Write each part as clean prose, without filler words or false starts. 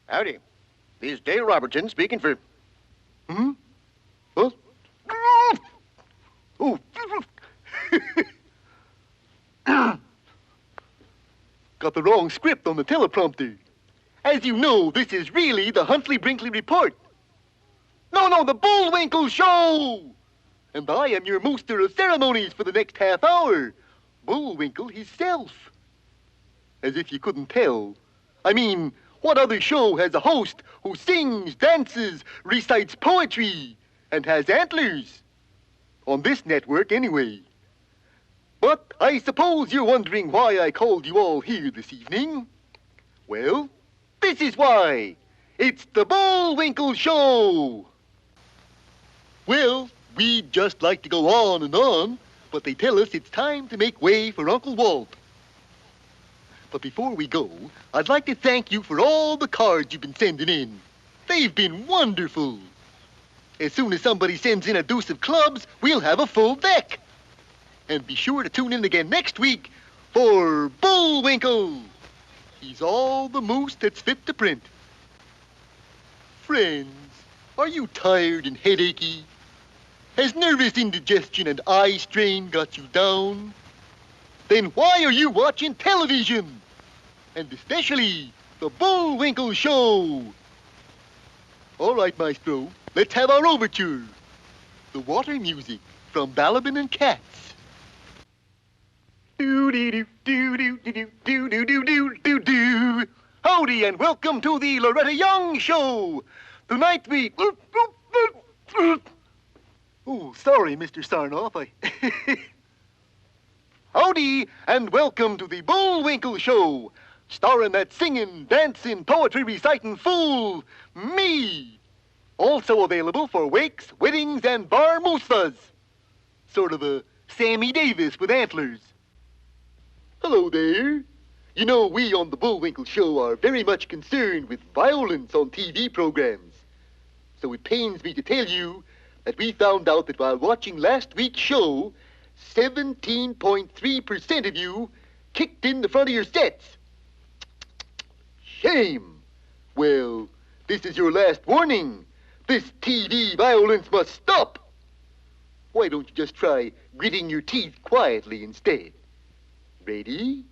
Howdy. This is Dale Robertson speaking for... Hmm? What? Oh. Got the wrong script on the teleprompter. As you know, this is really the Huntley-Brinkley Report. No, the Bullwinkle Show! And I am your master of ceremonies for the next half hour. Bullwinkle himself. As if you couldn't tell. I mean, what other show has a host who sings, dances, recites poetry, and has antlers? On this network, anyway. But I suppose you're wondering why I called you all here this evening. Well, this is why. It's the Bullwinkle Show. Well, we'd just like to go on, but they tell us it's time to make way for Uncle Walt. But before we go, I'd like to thank you for all the cards you've been sending in. They've been wonderful. As soon as somebody sends in a deuce of clubs, we'll have a full deck. And be sure to tune in again next week for Bullwinkle. He's all the moose that's fit to print. Friends, are you tired and headachy? Has nervous indigestion and eye strain got you down? Then why are you watching television? And especially the Bullwinkle Show. All right, Maestro, let's have our overture. The water music from Balaban and Katz. Do-do-do-do-do-do-do-do-do-do. Howdy and welcome to the Loretta Young Show. Tonight we... Oh, sorry, Mr. Sarnoff. Howdy and welcome to the Bullwinkle Show, starring that singing, dancing, poetry reciting fool, me. Also available for wakes, weddings, and bar mitzvahs. Sort of a Sammy Davis with antlers. Hello there. You know, we on the Bullwinkle Show are very much concerned with violence on TV programs. So it pains me to tell you that we found out that while watching last week's show, 17.3% of you kicked in the front of your sets. Shame. Well, this is your last warning. This TV violence must stop. Why don't you just try gritting your teeth quietly instead? Ready?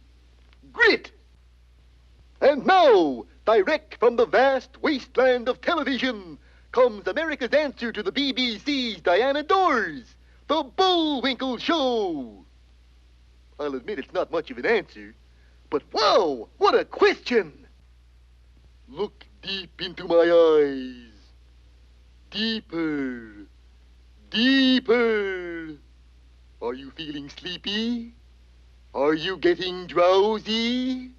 Grit! And now, direct from the vast wasteland of television, comes America's answer to the BBC's Diana Dors, the Bullwinkle Show. I'll admit it's not much of an answer, but wow, what a question! Look deep into my eyes. Deeper. Deeper. Are you feeling sleepy? Are you getting drowsy?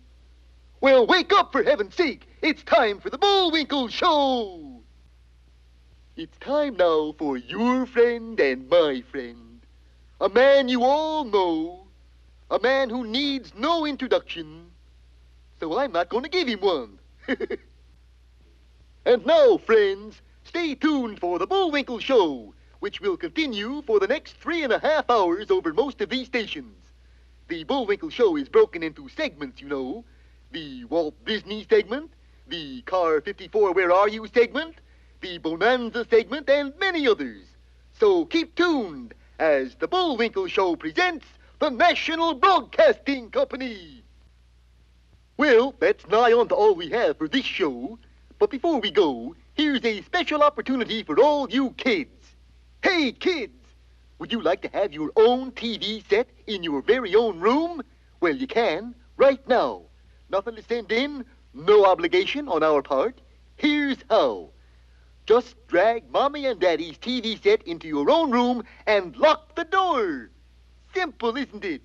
Well, wake up for heaven's sake. It's time for the Bullwinkle Show. It's time now for your friend and my friend. A man you all know. A man who needs no introduction. So I'm not going to give him one. And now, friends, stay tuned for the Bullwinkle Show, which will continue for the next 3.5 hours over most of these stations. The Bullwinkle Show is broken into segments, you know. The Walt Disney segment, the Car 54 Where Are You segment, the Bonanza segment, and many others. So keep tuned as the Bullwinkle Show presents the National Broadcasting Company. Well, that's nigh on to all we have for this show. But before we go, here's a special opportunity for all you kids. Hey, kids! Would you like to have your own TV set in your very own room? Well, you can, right now. Nothing to send in, no obligation on our part. Here's how. Just drag Mommy and Daddy's TV set into your own room and lock the door. Simple, isn't it?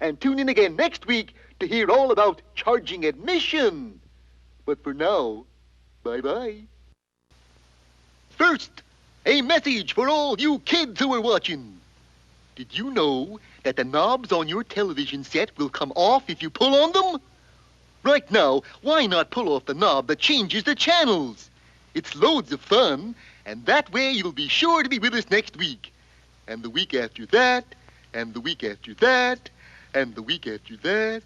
And tune in again next week to hear all about charging admission. But for now, bye-bye. First, a message for all you kids who are watching. Did you know that the knobs on your television set will come off if you pull on them? Right now, why not pull off the knob that changes the channels? It's loads of fun, and that way you'll be sure to be with us next week. And the week after that, and the week after that, and the week after that.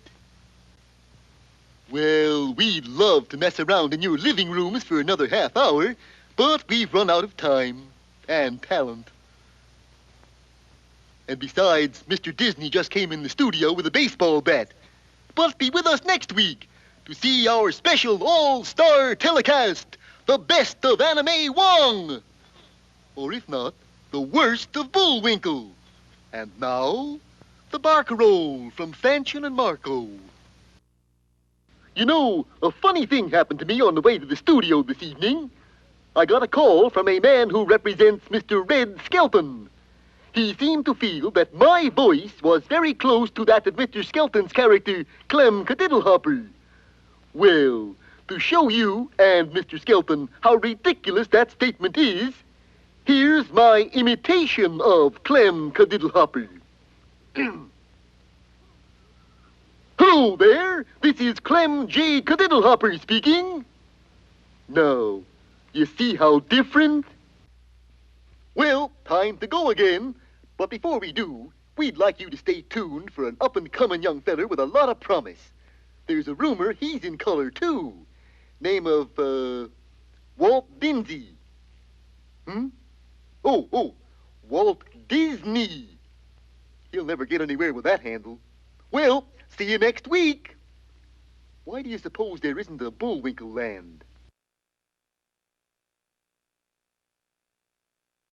Well, Well, we'd love to mess around in your living rooms for another half hour, but we've run out of time and talent. And besides, Mr. Disney just came in the studio with a baseball bat. But be with us next week to see our special all-star telecast, The Best of Anime Wong. Or if not, The Worst of Bullwinkle. And now, the barcarolle from Fanchon and Marco. You know, a funny thing happened to me on the way to the studio this evening. I got a call from a man who represents Mr. Red Skelton. He seemed to feel that my voice was very close to that of Mr. Skelton's character, Clem Cadiddlehopper. Well, to show you and Mr. Skelton how ridiculous that statement is, here's my imitation of Clem Cadiddlehopper. Hello there, this is Clem J. Cadiddlehopper speaking. Now, you see how different? Well, time to go again. But before we do, we'd like you to stay tuned for an up-and-coming young feller with a lot of promise. There's a rumor he's in color, too. Name of, Walt Dinsey. Oh, Walt Disney. He'll never get anywhere with that handle. Well, see you next week. Why do you suppose there isn't a Bullwinkle land?